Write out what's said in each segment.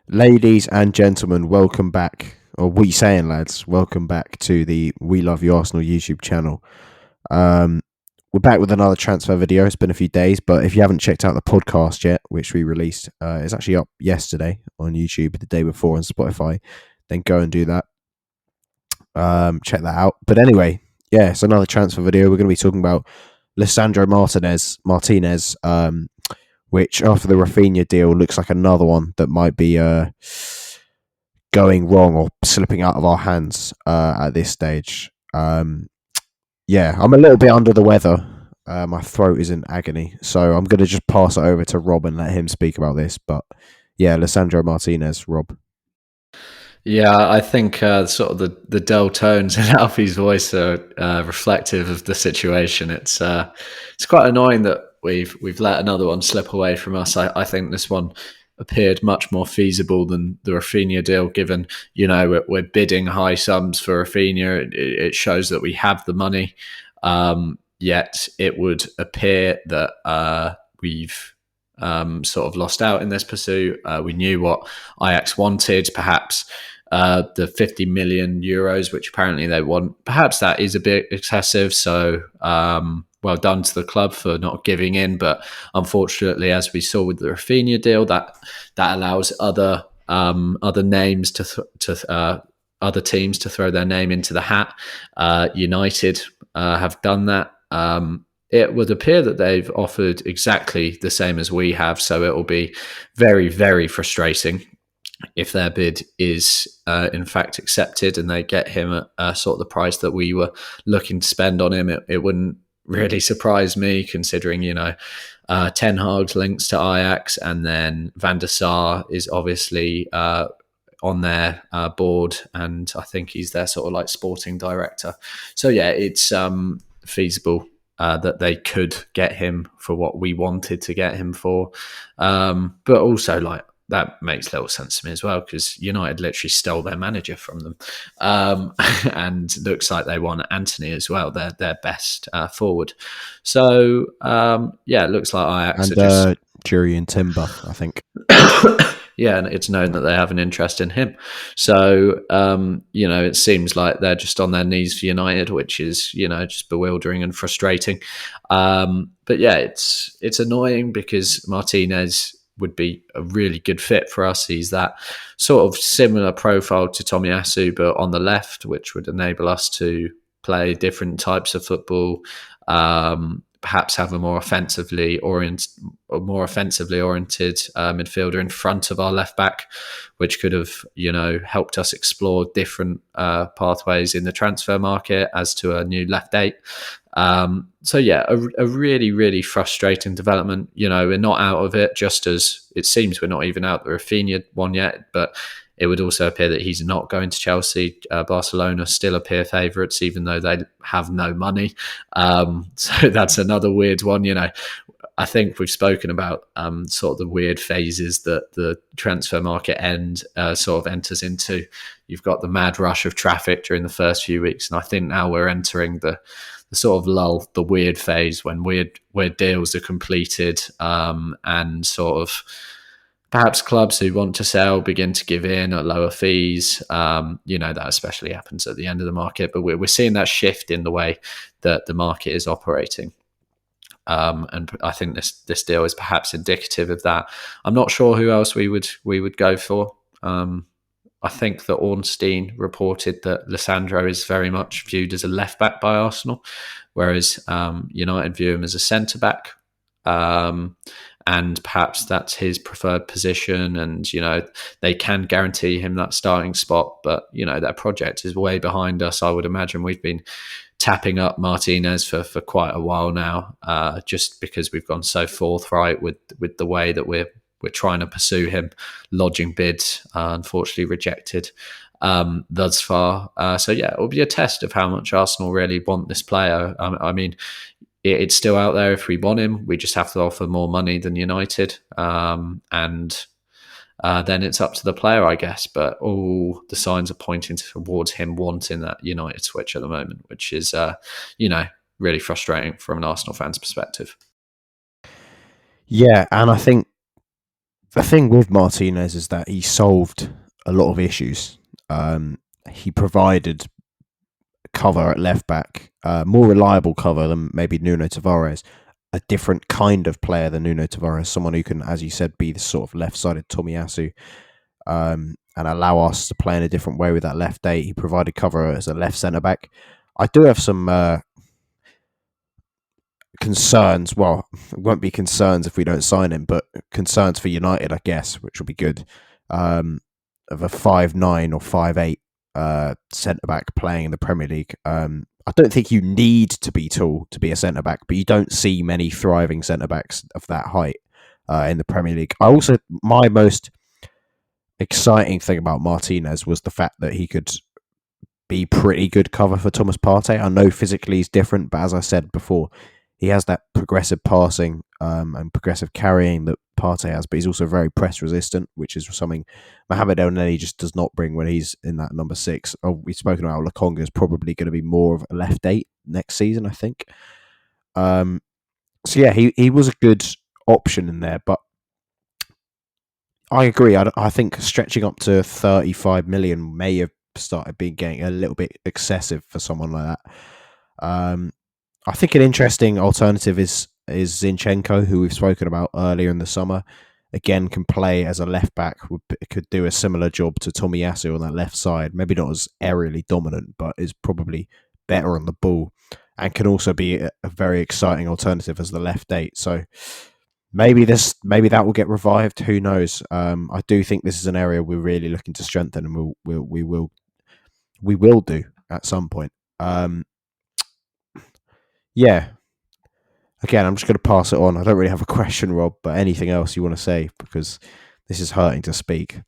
Ladies and gentlemen, welcome back. Or what are you saying, lads? Welcome back to the We Love You Arsenal YouTube channel. Um, we're back with another transfer video. It's been a few days, but if you haven't checked out the podcast yet, which we released, it's actually up yesterday on YouTube, the day before on Spotify. Then go and do that. Check that out. But anyway, yeah, it's another transfer video. We're going to be talking about Lisandro Martinez, which after the Rafinha deal looks like another one that might be going wrong or slipping out of our hands at this stage. Yeah, I'm a little bit under the weather. My throat is in agony, so I'm going to just pass it over to Rob and let him speak about this. But yeah, Lisandro Martinez, Rob. Yeah, I think sort of the dull tones in Alfie's voice are reflective of the situation. It's quite annoying that we've let another one slip away from us. I think this one appeared much more feasible than the Rafinha deal, given we're bidding high sums for Rafinha. It shows that we have the money. Yet it would appear that we've sort of lost out in this pursuit. We knew what Ajax wanted, perhaps the 50 million euros, which apparently they want. Perhaps that is a bit excessive. So well done to the club for not giving in. But unfortunately, as we saw with the Rafinha deal, that allows other names other teams to throw their name into the hat. United have done that. It would appear that they've offered exactly the same as we have, so it will be very, very frustrating if their bid is in fact accepted and they get him at sort of the price that we were looking to spend on him. It wouldn't really surprise me, considering Ten Hag's links to Ajax, and then Van der Sar is obviously on their board, and I think he's their sort of like sporting director. So yeah, it's feasible that they could get him for what we wanted to get him for. But also, like, that makes little sense to me as well, because United literally stole their manager from them. And looks like they want Anthony as well, their best forward. So, yeah, it looks like Ajax And are just... Jurriën Timber, I think. Yeah, and it's known that they have an interest in him. So, it seems like they're just on their knees for United, which is, just bewildering and frustrating. But yeah, it's annoying because Martinez would be a really good fit for us. He's that sort of similar profile to Tomiyasu, but on the left, which would enable us to play different types of football. Perhaps have a more offensively oriented midfielder in front of our left back, which could have helped us explore different pathways in the transfer market as to a new left eight. So yeah, a really, really frustrating development. We're not out of it, just as it seems we're not even out the Rafinha one yet, but it would also appear that he's not going to Chelsea. Barcelona still appear favourites, even though they have no money. So that's another weird one. I think we've spoken about sort of the weird phases that the transfer market sort of enters into. You've got the mad rush of traffic during the first few weeks, and I think now we're entering the sort of lull, the weird phase, when weird deals are completed, and sort of perhaps clubs who want to sell begin to give in at lower fees. That especially happens at the end of the market, but we're seeing that shift in the way that the market is operating. And I think this deal is perhaps indicative of that. I'm not sure who else we would go for. I think that Ornstein reported that Lisandro is very much viewed as a left back by Arsenal, whereas United view him as a centre back. And perhaps that's his preferred position, and they can guarantee him that starting spot, but their project is way behind us. I would imagine we've been tapping up Martinez for quite a while now, just because we've gone so forthright with the way that we're trying to pursue him, lodging bids, unfortunately rejected thus far. So yeah, it will be a test of how much Arsenal really want this player. I mean, it's still out there if we want him. We just have to offer more money than United. And then it's up to the player, I guess. But all the signs are pointing towards him wanting that United switch at the moment, which is, really frustrating from an Arsenal fan's perspective. Yeah, and I think the thing with Martinez is that he solved a lot of issues. He provided cover at left back, more reliable cover than maybe Nuno Tavares, a different kind of player than Nuno Tavares, someone who can, as you said, be the sort of left-sided Tomiyasu, and allow us to play in a different way with that left eight. He provided cover as a left centre back. I do have some concerns. Well, it won't be concerns if we don't sign him, but concerns for United, I guess, which will be good. Of a 5'9" or 5'8" centre back playing in the Premier League. I don't think you need to be tall to be a centre back, but you don't see many thriving centre backs of that height in the Premier League. My most exciting thing about Martinez was the fact that he could be pretty good cover for Thomas Partey. I know physically he's different, but as I said before, he has that progressive passing and progressive carrying that Partey has, but he's also very press resistant, which is something Mohamed El Neni just does not bring when he's in that number 6. We've spoken about Lokonga is probably going to be more of a left 8 next season, I think. So yeah, he was a good option in there, but I agree. I think stretching up to 35 million may have started getting a little bit excessive for someone like that. I think an interesting alternative is Zinchenko, who we've spoken about earlier in the summer. Again, can play as a left back, could do a similar job to Tomiyasu on that left side. Maybe not as aerially dominant, but is probably better on the ball and can also be a very exciting alternative as the left 8. So maybe that will get revived. Who knows? I do think this is an area we're really looking to strengthen, and we will do at some point. Yeah. Again, I'm just going to pass it on. I don't really have a question, Rob, but anything else you want to say, because this is hurting to speak.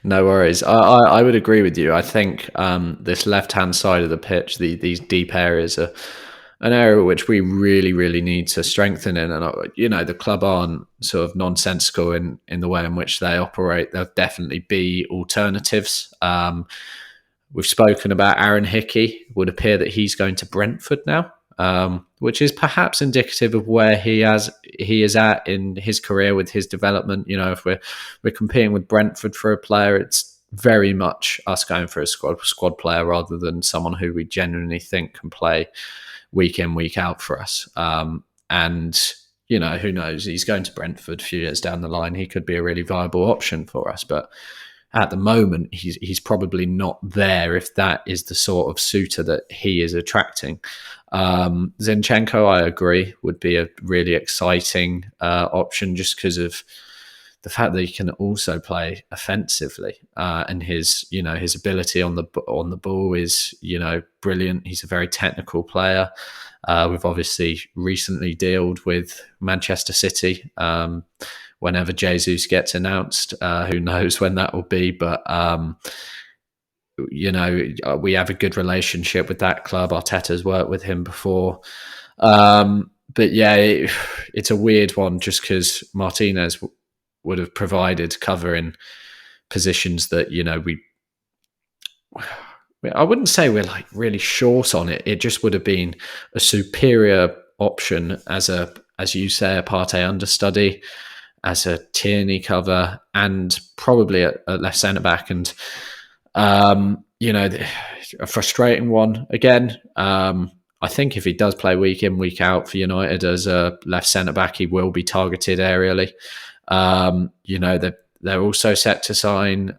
No worries. I would agree with you. I think this left-hand side of the pitch, these deep areas, are an area which we really, really need to strengthen in. And, the club aren't sort of nonsensical in the way in which they operate. There'll definitely be alternatives. We've spoken about Aaron Hickey. It would appear that he's going to Brentford now. Which is perhaps indicative of where he is at in his career with his development. If we're competing with Brentford for a player, it's very much us going for a squad player rather than someone who we genuinely think can play week in, week out for us. And who knows? He's going to Brentford a few years down the line. He could be a really viable option for us, but at the moment, he's probably not there if that is the sort of suitor that he is attracting. Zinchenko, I agree, would be a really exciting option just because of the fact that he can also play offensively, and his ability on the ball is brilliant. He's a very technical player. We've obviously recently dealt with Manchester City. Whenever Jesus gets announced, who knows when that will be, but we have a good relationship with that club. Arteta's worked with him before. But yeah, it's a weird one just because Martinez would have provided cover in positions that, I wouldn't say we're like really short on it. It just would have been a superior option as you say, a Partey understudy, as a Tierney cover, and probably a left centre back. And a frustrating one again. I think if he does play week in, week out for United as a left centre back, he will be targeted aerially. They're also set to sign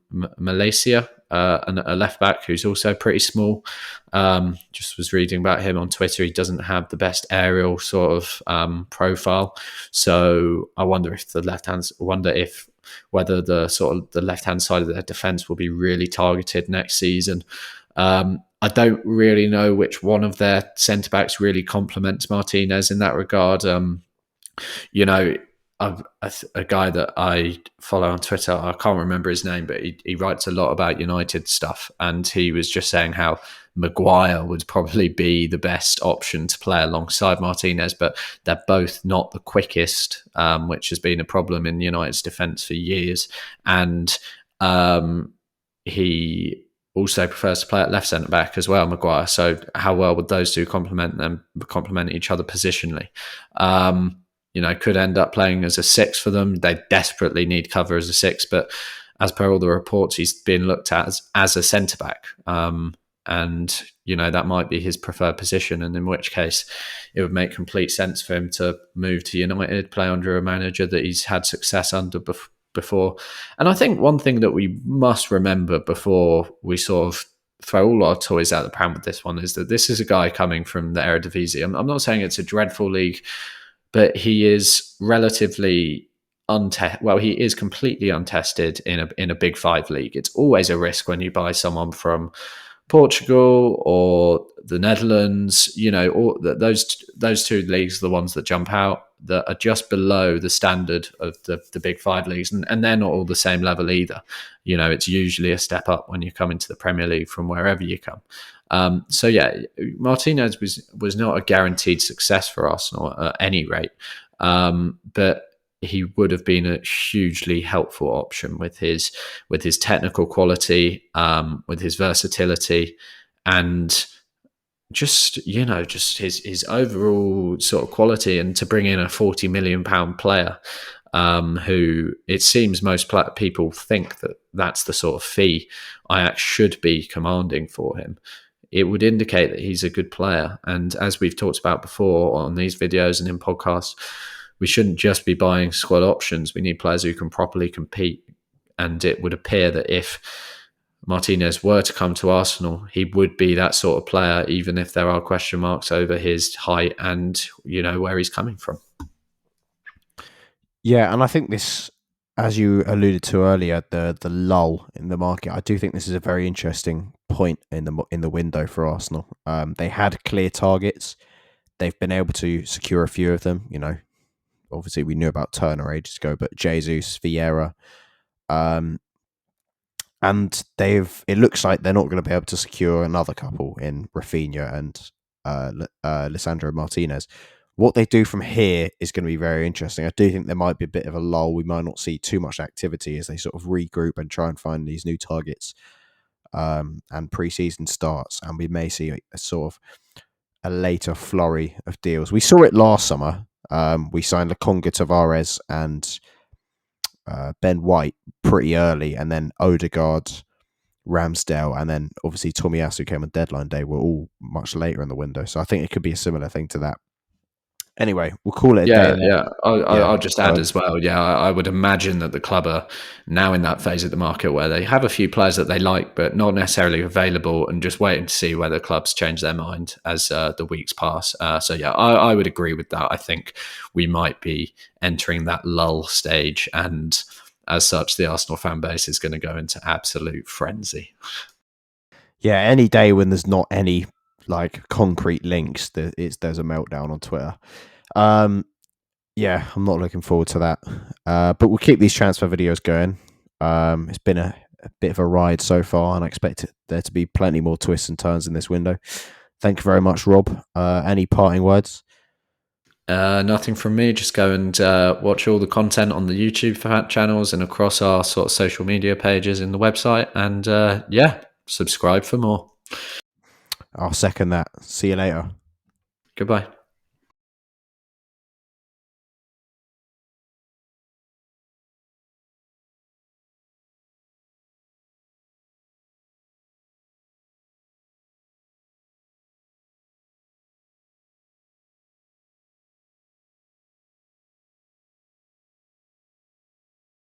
Malaysia, a left back who's also pretty small. Just was reading about him on Twitter. He doesn't have the best aerial sort of profile. So I wonder if whether the left-hand side of their defence will be really targeted next season. I don't really know which one of their centre-backs really complements Martinez in that regard. A guy that I follow on Twitter, I can't remember his name, but he writes a lot about United stuff, and he was just saying how Maguire would probably be the best option to play alongside Martinez, but they're both not the quickest, which has been a problem in United's defence for years. And he also prefers to play at left centre back as well, Maguire. So how well would those two complement each other positionally? could end up playing as a six for them. They desperately need cover as a six, but as per all the reports, he's been looked at as a centre back. And that might be his preferred position, and in which case it would make complete sense for him to move to United, play under a manager that he's had success under before. And I think one thing that we must remember before we sort of throw all our toys out the pram with this one is that this is a guy coming from the Eredivisie. I'm not saying it's a dreadful league, but he is relatively he is completely untested in a Big Five league. It's always a risk when you buy someone from Portugal or the Netherlands. All those two leagues are the ones that jump out, that are just below the standard of the Big Five leagues, and they're not all the same level either. It's usually a step up when you come into the Premier League from wherever you come. So yeah, Martinez was not a guaranteed success for Arsenal at any rate, but he would have been a hugely helpful option with his technical quality, with his versatility, and just his overall sort of quality. And to bring in a £40 million player, who it seems most people think that that's the sort of fee Ajax should be commanding for him, it would indicate that he's a good player. And as we've talked about before on these videos and in podcasts, we shouldn't just be buying squad options. We need players who can properly compete. And it would appear that if Martinez were to come to Arsenal, he would be that sort of player, even if there are question marks over his height and, where he's coming from. Yeah, and I think this, as you alluded to earlier, the lull in the market, I do think this is a very interesting point in the window for Arsenal. They had clear targets. They've been able to secure a few of them, Obviously, we knew about Turner ages ago, but Jesus, Vieira, and it looks like they're not going to be able to secure another couple in Rafinha and Lisandro Martinez. What they do from here is going to be very interesting. I do think there might be a bit of a lull. We might not see too much activity as they sort of regroup and try and find these new targets, and pre-season starts, and we may see a sort of a later flurry of deals. We saw it last summer. We signed Lakonga Tavares and Ben White pretty early, and then Odegaard, Ramsdale, and then obviously Tomiyasu came on deadline day, were all much later in the window. So I think it could be a similar thing to that. Anyway, we'll call it a day. Yeah. I'll just add as well. Yeah, I would imagine that the club are now in that phase of the market where they have a few players that they like, but not necessarily available, and just waiting to see whether clubs change their mind as the weeks pass. So yeah, I would agree with that. I think we might be entering that lull stage, and as such, the Arsenal fan base is going to go into absolute frenzy. Yeah, any day when there's not any concrete links, there's a meltdown on Twitter. Yeah, I'm not looking forward to that. But we'll keep these transfer videos going. It's been a bit of a ride so far, and I expect there to be plenty more twists and turns in this window. Thank you very much, Rob. Any parting words? Nothing from me. Just go and watch all the content on the YouTube channels and across our sort of social media pages in the website. And subscribe for more. I'll second that. See you later. Goodbye.